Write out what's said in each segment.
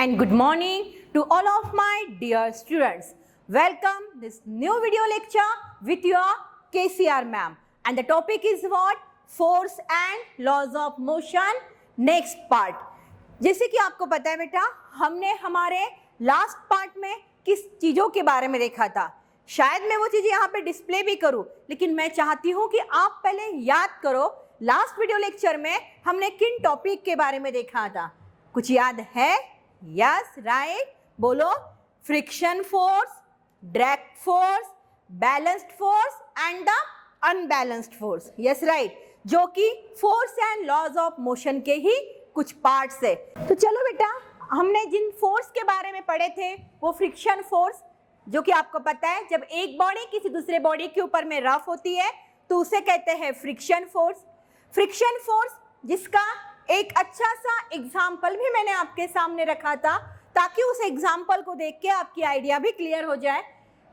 and good morning to all of my dear students. Welcome this new video lecture with your KCR ma'am, and the topic is what? Force and laws of motion, next part. जैसे कि आपको पता है बेटा, हमने हमारे last part में किस चीज़ों के बारे में देखा था। शायद मैं वो चीज़ें यहाँ पे डिस्प्ले भी करूँ, लेकिन मैं चाहती हूँ कि आप पहले याद करो लास्ट वीडियो लेक्चर में हमने किन टॉपिक के बारे में देखा था। कुछ याद है? यस, राइट, बोलो। Friction force, drag force, balanced force and the unbalanced force. Yes, right, जो कि force and laws of motion के ही कुछ पार्ट्स है। तो चलो बेटा, हमने जिन फोर्स के बारे में पढ़े थे वो फ्रिक्शन फोर्स, जो कि आपको पता है जब एक बॉडी किसी दूसरे बॉडी के ऊपर में रफ होती है तो उसे कहते हैं फ्रिक्शन फोर्स। फ्रिक्शन फोर्स जिसका एक अच्छा सा एग्जाम्पल भी मैंने आपके सामने रखा था, ताकि उस एग्जाम्पल को देख के आपकी आइडिया भी क्लियर हो जाए।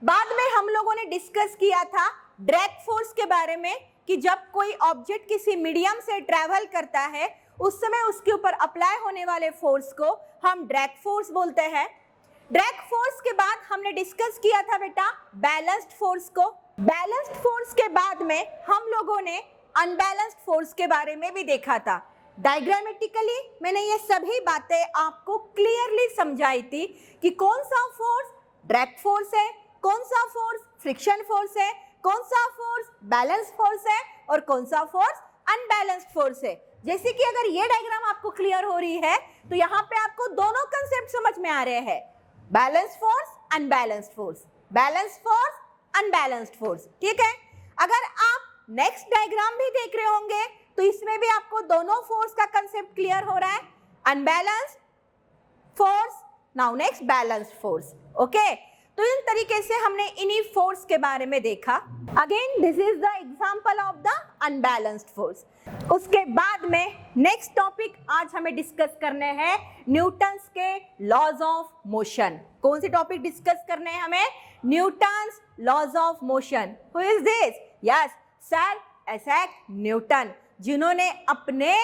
बाद में हम लोगों ने डिस्कस किया था ड्रैग फोर्स के बारे में, कि जब कोई ऑब्जेक्ट किसी मीडियम से ट्रैवल करता है उस समय उसके ऊपर अप्लाई होने वाले फोर्स को हम ड्रैग फोर्स बोलते हैं। ड्रैग फोर्स के बाद हमने डिस्कस किया था बेटा बैलेंस्ड फोर्स को। बैलेंस्ड फोर्स के बाद में हम लोगों ने अनबैलेंस्ड फोर्स के बारे में भी देखा था। डायग्रामेटिकली मैंने ये सभी बातें आपको क्लियरली समझाई थी कि कौन सा फोर्स ड्रैग फोर्स है, कौन सा फोर्स फ्रिक्शन फोर्स है, कौन सा फोर्स बैलेंस फोर्स है और कौन सा फोर्स अनबैलेंस्ड फोर्स है। जैसे कि अगर ये डायग्राम आपको क्लियर हो रही है तो यहाँ पे आपको दोनों कंसेप्ट समझ में आ रहे हैं, balance force, unbalanced force, balance force, unbalanced force. ठीक है, अगर आप नेक्स्ट डायग्राम भी देख रहे होंगे तो इसमें भी आपको दोनों फोर्स का कंसेप्ट क्लियर हो रहा है, unbalanced force, now next balanced force. Okay, तो इन तरीके से हमने इन्हीं फोर्स के बारे में देखा। Again this is the example of the unbalanced force. उसके बाद में नेक्स्ट टॉपिक आज हमें डिस्कस करने हैं न्यूटन्स के लॉज ऑफ मोशन। कौन से टॉपिक डिस्कस करने हैं हमें? Newton's laws of motion. Who is this? Yes, sir Isaac Newton, जिन्होंने अपने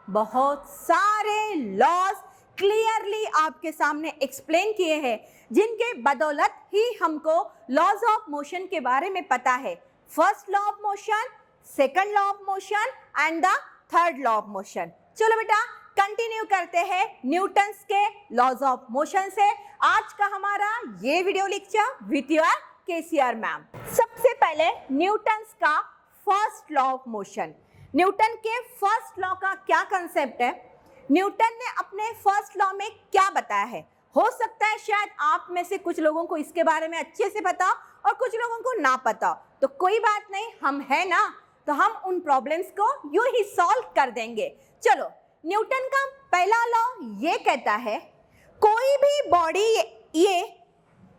बहुत सारे लॉज क्लियरली आपके सामने एक्सप्लेन किए हैं, जिनके बदौलत ही हमको लॉज ऑफ मोशन के बारे में पता है। First law of motion, second law of motion and the third law of motion. चलो बेटा कंटिन्यू करते हैं न्यूटन्स के लॉज ऑफ मोशन से। आज का हमारा ये video lecture with your KCR ma'am. सबसे पहले न्यूटन्स का first law of motion. Newton के फर्स्ट लॉ का क्या कंसेप्ट है? न्यूटन ने अपने फर्स्ट लॉ में क्या बताया है? हो सकता है शायद आप में से कुछ लोगों को इसके बारे में अच्छे से पता और कुछ लोगों को ना पता, तो कोई बात नहीं, हम है ना, तो हम उन प्रॉब्लम्स को यूं ही सॉल्व कर देंगे। चलो, न्यूटन का पहला लॉ ये कहता है कोई भी बॉडी ये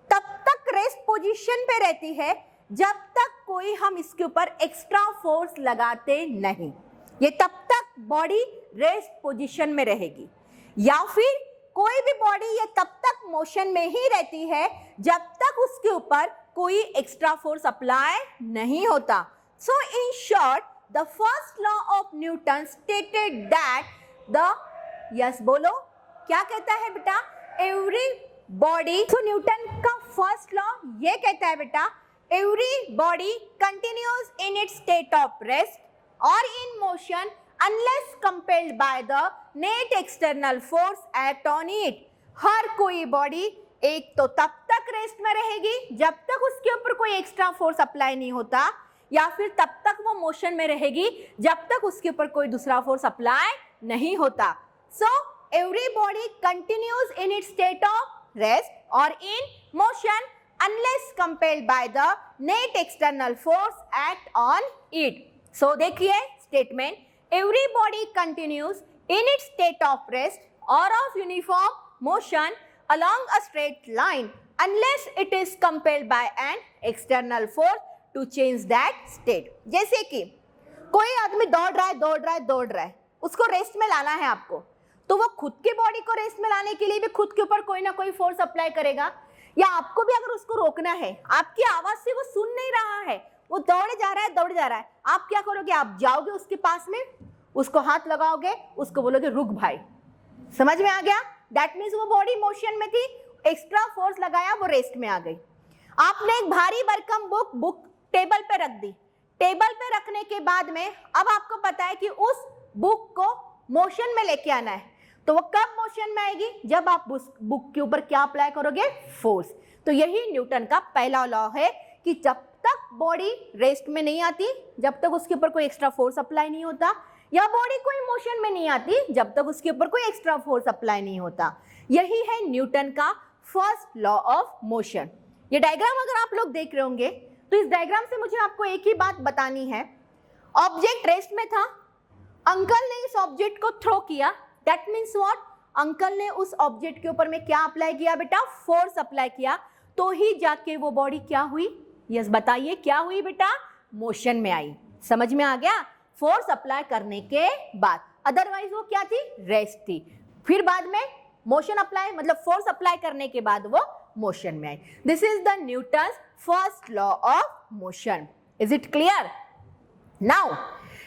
तब तक रेस्ट पोजीशन पे रहती है जब तक कोई हम इसके ऊपर एक्स्ट्रा फोर्स लगाते नहीं। ये तब तक बॉडी रेस्ट पोजीशन में रहेगी, या फिर कोई भी बॉडी ये तब तक मोशन में ही रहती है जब तक उसके ऊपर कोई एक्स्ट्रा फोर्स अप्लाई नहीं होता। So in short the first law of Newton stated that the, yes बोलो, क्या कहता है बेटा? एवरी बॉडी, तो न्यूटन का फर्स्ट लॉ ये कहता है बेटा every body continues in its state of rest और in motion unless compelled by the net external force act on it। हर कोई बॉडी एक तो तब तक रेस्ट में रहेगी जब तक उसके ऊपर कोई एक्स्ट्रा फोर्स अप्लाई नहीं होता, या फिर तब तक वो मोशन में रहेगी जब तक उसके ऊपर कोई दूसरा फोर्स अप्लाई नहीं होता। So every body continues in its state of rest और in motion unless compelled by the net external force act on it। सो देखिए statement, every body continues in its state of rest or of uniform motion along a straight line unless it is compelled by an external force to change that state। जैसे कि कोई आदमी दौड़ रहा है, उसको rest में लाना है आपको, तो वो खुद की बॉडी को रेस्ट में लाने के लिए भी खुद के ऊपर कोई ना कोई फोर्स अप्लाई करेगा, या आपको भी अगर उसको रोकना है, आपकी आवाज से वो सुन नहीं रहा है, वो दौड़े जा रहा है, आप क्या करोगे? आप जाओगे उसके पास में, उसको हाथ लगाओगे, उसको बोलोगे रुक भाई। समझ में आ गया? दैट मीन्स वो बॉडी मोशन में थी, एक्स्ट्रा फोर्स लगाया, वो रेस्ट में आ गई। आपने एक भारी भरकम बुक टेबल पे रख दी, टेबल पे रखने के बाद में अब आपको पता है कि उस बुक को मोशन में लेके आना है, तो वो कब मोशन में आएगी? जब आप बुक के ऊपर क्या अप्लाई करोगे? फोर्स। तो यही न्यूटन का पहला लॉ है कि जब तक बॉडी रेस्ट में नहीं आती, जब तक उसके ऊपर कोई एक्स्ट्रा फोर्स अप्लाई नहीं होता, या बॉडी कोई मोशन में नहीं आती जब तक उसके ऊपर कोई एक्स्ट्रा फोर्स अप्लाई नहीं होता। यही है न्यूटन का फर्स्ट लॉ ऑफ मोशन। ये डायग्राम अगर आप लोग देख रहे होंगे तो इस डायग्राम से मुझे आपको एक ही बात बतानी है। ऑब्जेक्ट रेस्ट में था, अंकल ने इस ऑब्जेक्ट को थ्रो किया, दैट मीन्स व्हाट? अंकल ने उस ऑब्जेक्ट के ऊपर में क्या अप्लाई किया बेटा? फोर्स अप्लाई किया, तो ही जाके वो बॉडी क्या हुई? यस बताइए, क्या हुई बेटा? मोशन में आई। समझ में आ गया? फोर्स अप्लाई करने के बाद, अदरवाइज वो क्या थी? रेस्ट थी। फिर बाद में मोशन अप्लाई, मतलब फोर्स अप्लाई करने के बाद वो मोशन में आई। This is the Newton's first law of motion. Is it clear? Now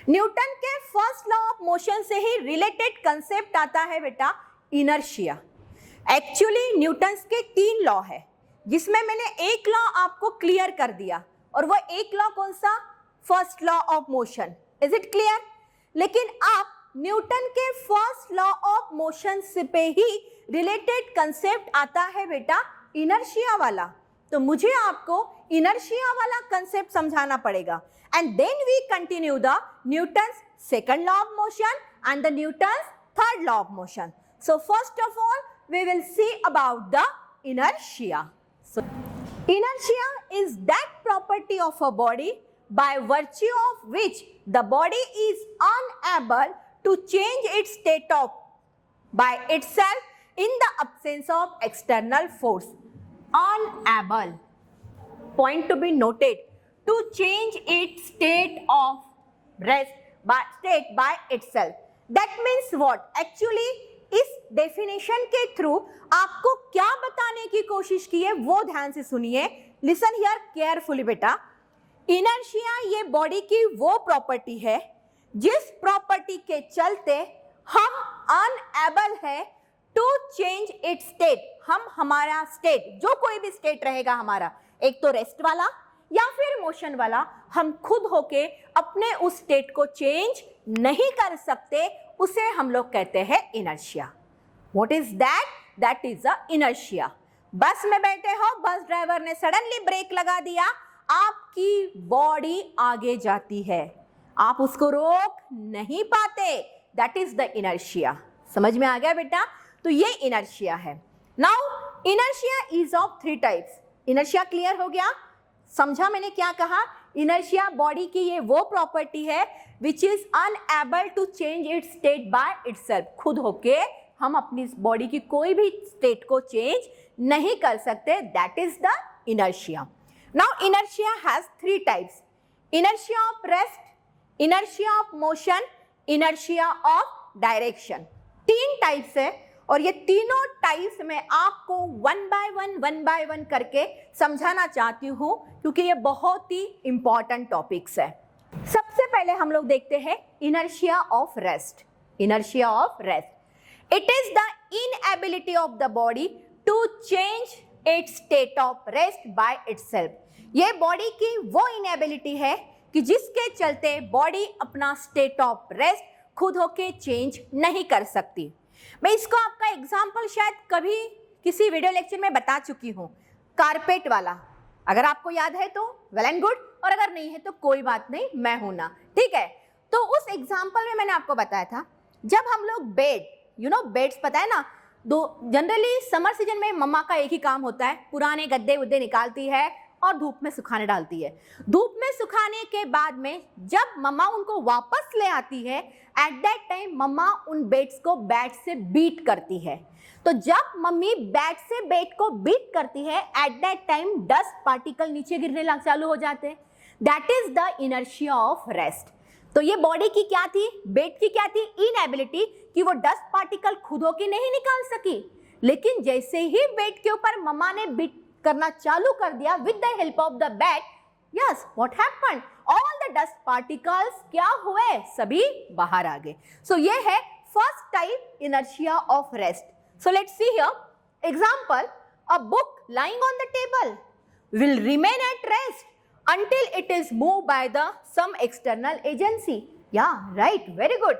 Newton के फर्स्ट लॉ ऑफ मोशन से ही रिलेटेड कंसेप्ट आता है बेटा इनर्शिया। एक्चुअली न्यूटन्स के 3 लॉ है, जिसमें मैंने एक लॉ आपको क्लियर कर दिया, और वो एक लॉ कौन सा? First law of motion. Is it clear? लेकिन आप न्यूटन के फर्स्ट लॉ ऑफ मोशन से पे ही रिलेटेड कंसेप्ट आता है बेटा इनर्शिया वाला, तो मुझे आपको इनर्शिया वाला कंसेप्ट समझाना पड़ेगा। And then we continue the Newton's second law of motion and the Newton's third law of motion. So first of all we will see about the inertia. So, inertia is that property of a body by virtue of which the body is unable to change its state of by itself in the absence of external force. Unable. Point to be noted. To change its state of rest by itself. That means what? Actually, इस definition के through आपको क्या बताने की कोशिश की है वो ध्यान से सुनिए। लिसन हियर केयरफुली बेटा। इनर्शिया ये बॉडी की वो प्रॉपर्टी है जिस प्रॉपर्टी के चलते हम अनएबल है टू चेंज इट्स स्टेट। हम हमारा स्टेट, जो कोई भी स्टेट रहेगा हमारा, एक तो रेस्ट वाला या फिर मोशन वाला, हम खुद होके अपने उस स्टेट को चेंज नहीं कर सकते, उसे हम लोग कहते हैं inertia. What is that? That is a inertia. बस में बैठे हो, बस ड्राइवर ने सडनली ब्रेक लगा दिया, आपकी बॉडी आगे जाती है, आप उसको रोक नहीं पाते। That is the inertia. समझ में आ गया बेटा? तो ये इनर्शिया है। Now inertia is of 3 types. Inertia clear हो गया? समझा मैंने क्या कहा? इनर्शिया बॉडी की ये वो प्रॉपर्टी है which is unable to change its state by itself. खुद होके हम अपनी बॉडी की कोई भी स्टेट को चेंज नहीं कर सकते। That is the inertia. Now inertia has 3 types. Inertia of rest, inertia of motion, inertia of direction. 3 types है और ये तीनों टाइप्स में आपको वन बाय वन करके समझाना चाहती हूं क्योंकि ये बहुत ही इंपॉर्टेंट टॉपिक्स है। सबसे पहले हम लोग देखते हैं inertia of rest. Inertia of rest, it is the inability of the body to change its state of rest by itself. ये बॉडी की वो इनएबिलिटी है कि जिसके चलते बॉडी अपना स्टेट ऑफ रेस्ट खुद होके चेंज नहीं कर सकती। मैं इसको आपका एग्जाम्पल शायद कभी किसी वीडियो लेक्चर में बता चुकी हूँ, कारपेट वाला। अगर आपको याद है तो वेल एंड गुड, और अगर नहीं है तो कोई बात नहीं, मैं हूं ना, ठीक है। तो उस एग्जाम्पल में मैंने आपको बताया था, जब हम लोग बेड, बेड्स पता है ना, जनरली समर सीजन में मम्मा का एक ही काम होता है, पुराने गद्दे उद्दे निकालती है और धूप में सुखाने डालती है। धूप में सुखाने के बाद में जब मम्मा उनको वापस ले आती है, एट दैट टाइम मम्मा उन बेड्स को बैट से बीट करती है। तो जब मम्मी बैट से बेड को बीट करती है, at that time dust particle नीचे गिरने लग चालू हो जाते हैं। That is the inertia of rest. तो ये बॉडी की क्या थी, बेड की क्या थी, इनएबिलिटी, कि वो डस्ट पार्टिकल खुद होके नहीं निकाल सकी। लेकिन जैसे ही बेड के ऊपर मम्मा ने बीट करना चालू कर दिया with the help of the bat, yes what happened, all the dust particles क्या हुए, सभी बाहर आ गए। सो ये है first type inertia of rest. So let's see here. Example, a book lying on the table will remain at rest until it is moved by the some external agency. Yeah, right, very good.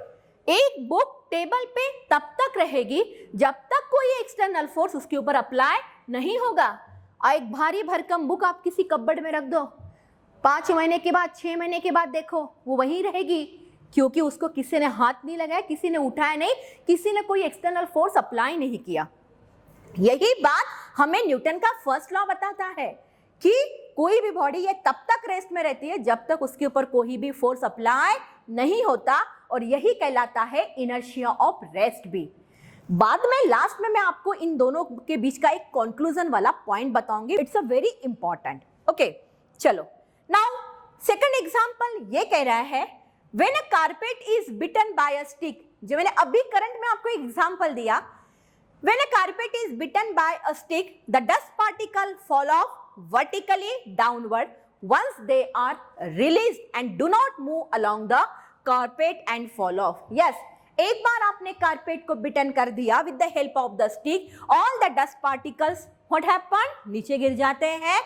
एक book table पे तब तक रहेगी जब तक कोई external force उसके ऊपर अप्लाई नहीं होगा। और एक भारी भरकम बुक आप किसी कपबोर्ड में रख दो, 5 महीने के बाद 6 महीने के बाद देखो वो वहीं रहेगी, क्योंकि उसको किसी ने हाथ नहीं लगाया, किसी ने उठाया नहीं, किसी ने कोई एक्सटर्नल फोर्स अप्लाई नहीं किया। यही बात हमें न्यूटन का फर्स्ट लॉ बताता है कि कोई भी बॉडी ये तब तक रेस्ट में रहती है जब तक उसके ऊपर कोई भी फोर्स अप्लाई नहीं होता, और यही कहलाता है इनर्शिया ऑफ रेस्ट भी। बाद में लास्ट में मैं आपको इन दोनों के बीच का एक कंक्लूजन वाला पॉइंट बताऊंगी। It's a very important. Okay, चलो नाउ सेकंड एग्जांपल ये कह रहा है when a carpet is beaten by a stick. जो मैंने अभी करंट में आपको एग्जांपल दिया, when a carpet is bitten by a stick, the dust particle fall off vertically downward once they are released and do not move along the carpet and fall off. Yes, एक बार आपने carpet को बिटन कर दिया with the help of the stick, all the dust particles what happen? नीचे गिर जाते हैं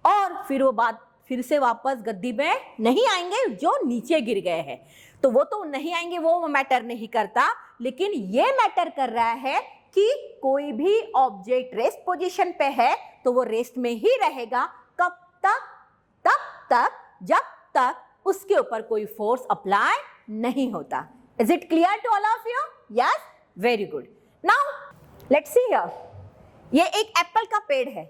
और फिर वो बात फिर से वापस गद्दी में नहीं आएंगे जो नीचे गिर गए हैं। तो वो तो नहीं आएंगे, वो मैटर नहीं करता, लेकिन ये मैटर कर रहा है कि कोई भी ऑब्जेक्ट रेस्ट पोजीशन पे है तो वो रेस्ट में ही रहेगा। कब तक? तब तक जब तक उसके ऊपर कोई फोर्स अप्लाई नहीं होता। Is it clear to all of you? Yes, very good. Now let's see here, ये एक एप्पल का पेड़ है।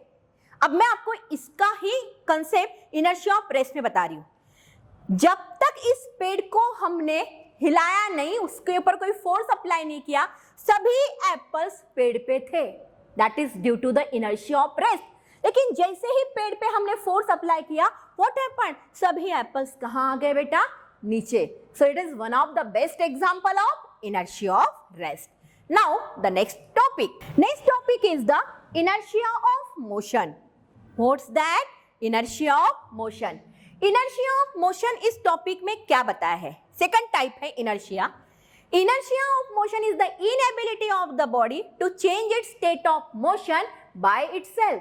अब मैं आपको इसका ही कंसेप्ट इनर्शिया ऑफ रेस्ट में बता रही हूं। जब तक इस पेड़ को हमने हिलाया नहीं, उसके ऊपर कोई फोर्स अप्लाई नहीं किया, सभी एप्पल्स पेड़ पे थे। That is due to the inertia of rest. लेकिन जैसे ही पेड़ पे हमने फोर्स अप्लाई किया, व्हाट हैपेंड? सभी एप्पल्स कहां आ गए बेटा? नीचे। So it is one of the best example of inertia of rest. Now the next topic. Next topic is the inertia of motion. What's that? Inertia of motion. Inertia of motion इस topic में क्या बताया है? Second type है inertia. Inertia of motion is the inability of the body to change its state of motion by itself.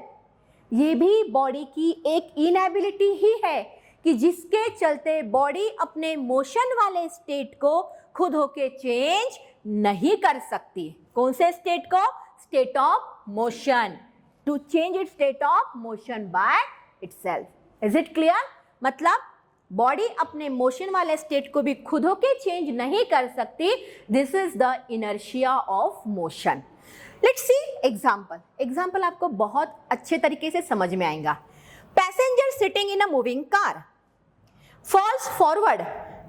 ये भी body की एक इनएबिलिटी ही है कि जिसके चलते बॉडी अपने मोशन वाले स्टेट को खुद होके चेंज नहीं कर सकती। कौन से स्टेट को? State of motion. To change its state of motion by itself. Is it clear? मतलब बॉडी अपने मोशन वाले स्टेट को भी खुद होके चेंज नहीं कर सकती। This is the inertia of motion. Let's see example. Example आपको बहुत अच्छे तरीके से समझ में आएगा। Passenger sitting in a moving car falls forward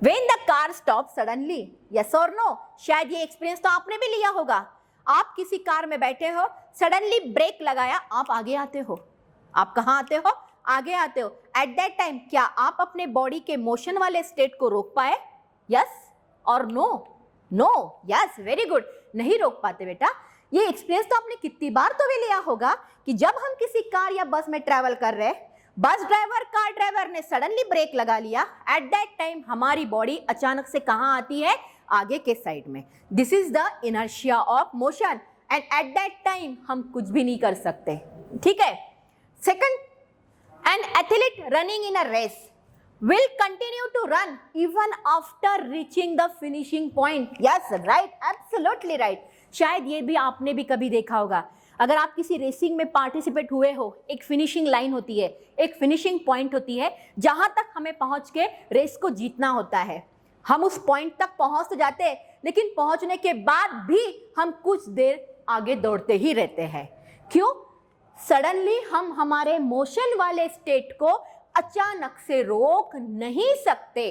when the car stop suddenly. Yes और नो? शायद ये एक्सपीरियंस तो आपने भी लिया होगा। आप किसी कार में बैठे हो, सडनली ब्रेक लगाया, आप आगे आते हो। आप कहाँ आते हो? आगे आते हो। एट दैट टाइम क्या आप अपने बॉडी के मोशन वाले स्टेट को रोक पाए? यस और no? No. Yes, very good. नहीं रोक पाते बेटा। ये एक्सपीरियंस तो आपने कितनी बार तो भी लिया होगा कि जब हम किसी कार या बस में ट्रैवल कर रहे हैं, बस ड्राइवर, कार ड्राइवर ने सडनली ब्रेक लगा लिया, एट दैट टाइम हमारी बॉडी अचानक से कहाँ आती है? आगे के साइड में। This is the inertia of motion and eight that time हम कुछ भी नहीं कर सकते। ठीक है। Second, an athlete running in a race will continue to run even after reaching the finishing point. Yes, right, absolutely right. शायद ये भी आपने भी कभी देखा होगा। अगर आप किसी रेसिंग में पार्टिसिपेट हुए हो, एक फिनिशिंग लाइन होती है, एक फिनिशिंग पॉइंट होती है जहां तक हमें पहुंच के रेस को जीतना होता है। हम उस पॉइंट तक पहुंच तो जाते हैं, लेकिन पहुंचने के बाद भी हम कुछ देर आगे दौड़ते ही रहते हैं। क्यों? सडनली हम हमारे मोशन वाले स्टेट को अचानक से रोक नहीं सकते।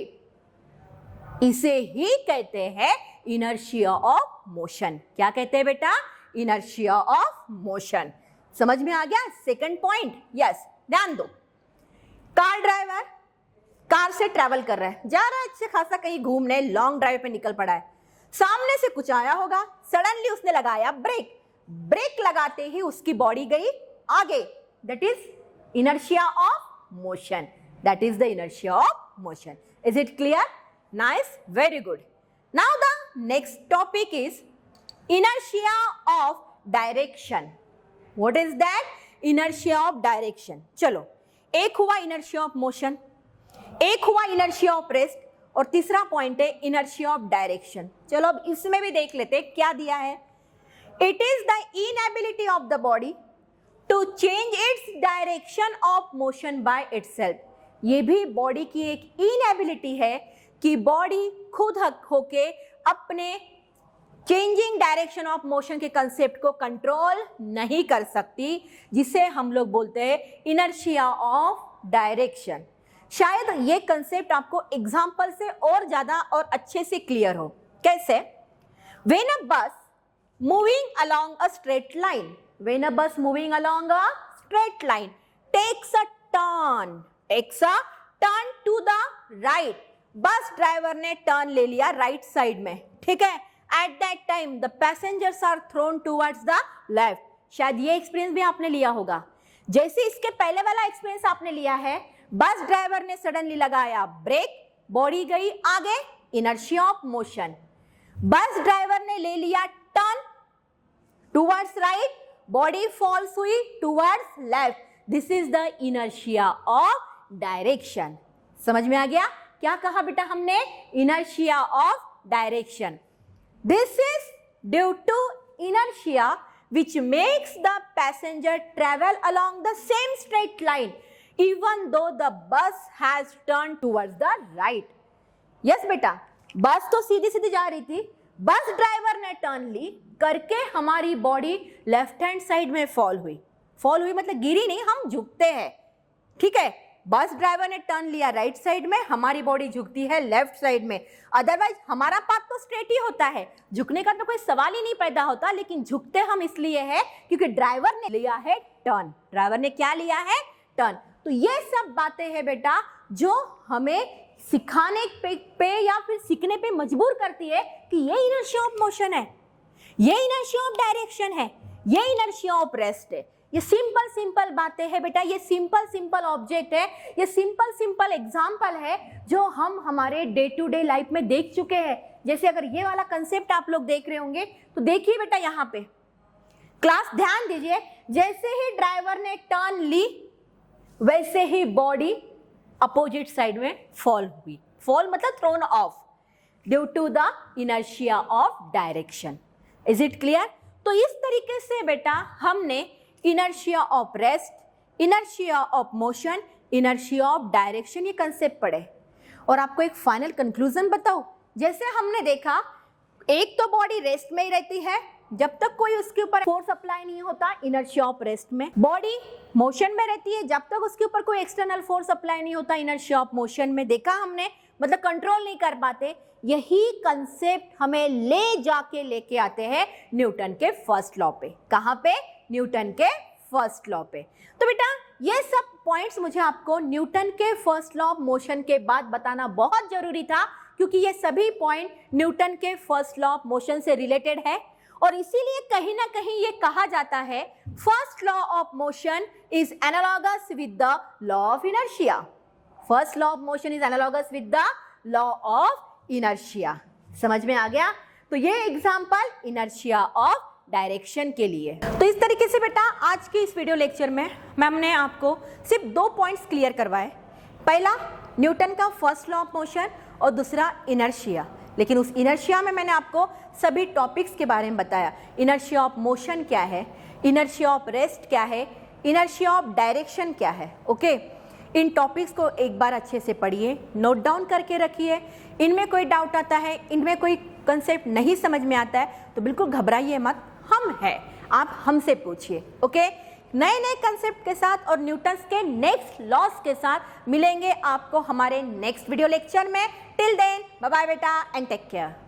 इसे ही कहते हैं इनर्शिया ऑफ मोशन। क्या कहते हैं बेटा? Inertia of motion. समझ में आ गया सेकंड पॉइंट? यस, ध्यान दो। कार ड्राइवर कार से ट्रैवल कर रहा है, जा रहा है अच्छे खासा कहीं घूमने, लॉन्ग ड्राइव पे निकल पड़ा है। सामने से कुछ आया होगा, सडनली उसने लगाया ब्रेक। ब्रेक लगाते ही उसकी बॉडी गई आगे। That is inertia of motion. That is the inertia of motion. Is it clear? Nice, very good. Now the next topic is inertia of direction. What is that? Inertia of direction. चलो, एक हुआ inertia of motion, एक हुआ inertia of rest, और तीसरा point है inertia of direction. चलो अब इसमें भी देख लेते हैं क्या दिया है. It is the inability of the body to change its direction of motion by itself. ये भी बॉडी की एक इनएबिलिटी है कि बॉडी खुद होके अपने चेंजिंग डायरेक्शन ऑफ मोशन के कंसेप्ट को कंट्रोल नहीं कर सकती, जिसे हम लोग बोलते हैं इनर्शिया ऑफ डायरेक्शन. शायद ये कंसेप्ट आपको एग्जाम्पल से और ज्यादा और अच्छे से क्लियर हो. कैसे? When a bus moving along a straight line, when a bus moving along a straight line takes a turn to the right. Bus driver ने टर्न ले लिया राइट साइड में, ठीक है. At that time the passengers are thrown towards the left. शायद ये experience भी आपने लिया होगा. जैसे इसके पहले वाला एक्सपीरियंस आपने लिया है, बस ड्राइवर ने सडनली लगाया ब्रेक, बॉडी गई आगे, inertia of motion. Bus driver ने ले लिया turn towards right, body falls हुई towards left. This is the inertia of direction. समझ में आ गया? क्या कहा बेटा हमने? Inertia of direction. This is due to inertia which makes the passenger travel along the same straight line even though the bus has turned towards the right. Yes बेटा, बस तो सीधी सीधी जा रही थी, बस ड्राइवर ने टर्न ली करके हमारी बॉडी लेफ्ट हैंड साइड में फॉल हुई मतलब गिरी नहीं, हम झुकते हैं, ठीक है. बस ड्राइवर ने टर्न लिया राइट साइड में, हमारी बॉडी झुकती है लेफ्ट साइड में. अदरवाइज हमारा पाथ तो स्ट्रेट ही होता है, झुकने का तो कोई सवाल ही नहीं पैदा होता, लेकिन झुकते हम इसलिए है क्योंकि ड्राइवर ने लिया है टर्न. ड्राइवर ने क्या लिया है? टर्न. तो ये सब बातें हैं बेटा जो हमें सिखाने पे या फिर सीखने पे मजबूर करती है कि ये इनर्शिया ऑफ मोशन है, ये इनर्शिया ऑफ डायरेक्शन है, ये इनर्शिया ऑफ रेस्ट है. ये सिंपल बातें हैं बेटा, ये सिंपल ऑब्जेक्ट है, ये सिंपल एग्जाम्पल है जो हम हमारे डे टू डे लाइफ में देख चुके हैं. जैसे अगर ये वाला कंसेप्ट आप लोग देख रहे होंगे तो देखिए बेटा, यहाँ पे क्लास ध्यान दीजिए. जैसे ही ड्राइवर ने टर्न ली वैसे ही बॉडी अपोजिट साइड में फॉल हुई. फॉल मतलब thrown off due to the inertia of direction. Is it clear? तो इस तरीके से बेटा हमने inertia of rest, inertia of motion, inertia of direction ये कंसेप्ट पढ़े. और आपको एक फाइनल कंक्लूजन बताओ. जैसे हमने देखा, एक तो बॉडी रेस्ट में ही रहती है जब तक कोई उसके ऊपर फोर्स अप्लाई नहीं होता, इनर्शिया ऑफ रेस्ट में. बॉडी मोशन में रहती है जब तक उसके ऊपर कोई एक्सटर्नल फोर्स अप्लाई नहीं होता, इनर्शिया ऑफ मोशन में. देखा हमने, मतलब कंट्रोल नहीं कर पाते. यही कंसेप्ट हमें लेके आते हैं न्यूटन के फर्स्ट लॉ पे. कहाँ पे? न्यूटन के फर्स्ट लॉ पे. तो बेटा ये सब पॉइंट्स मुझे आपको न्यूटन के फर्स्ट लॉ ऑफ मोशन के बाद बताना बहुत जरूरी था, क्योंकि ये सभी पॉइंट न्यूटन के फर्स्ट लॉ ऑफ मोशन से रिलेटेड है. और इसीलिए कहीं ना कहीं ये कहा जाता है first law of motion is analogous with the law of inertia. First law of motion is analogous with the law of inertia. समझ में आ गया? तो ये एग्जांपल इनर्शिया ऑफ डायरेक्शन के लिए. तो इस तरीके से बेटा आज के इस वीडियो लेक्चर में मैम ने आपको सिर्फ 2 पॉइंट्स क्लियर करवाए. पहला न्यूटन का फर्स्ट लॉ ऑफ मोशन और दूसरा इनर्शिया. लेकिन उस इनर्शिया में मैंने आपको सभी टॉपिक्स के बारे में बताया. इनर्शिया ऑफ मोशन क्या है, इनर्शिया ऑफ रेस्ट क्या है, इनर्शिया ऑफ डायरेक्शन क्या है. ओके, इन टॉपिक्स को एक बार अच्छे से पढ़िए, नोट डाउन करके रखिए. इनमें कोई डाउट आता है, इनमें कोई कंसेप्ट नहीं समझ में आता है तो बिल्कुल घबराइए मत, हम हैं, आप हमसे पूछिए. ओके, नए कंसेप्ट के साथ और न्यूटन्स के नेक्स्ट लॉस के साथ मिलेंगे आपको हमारे नेक्स्ट वीडियो लेक्चर में. टिल देन बाय बाय बेटा एंड टेक केयर.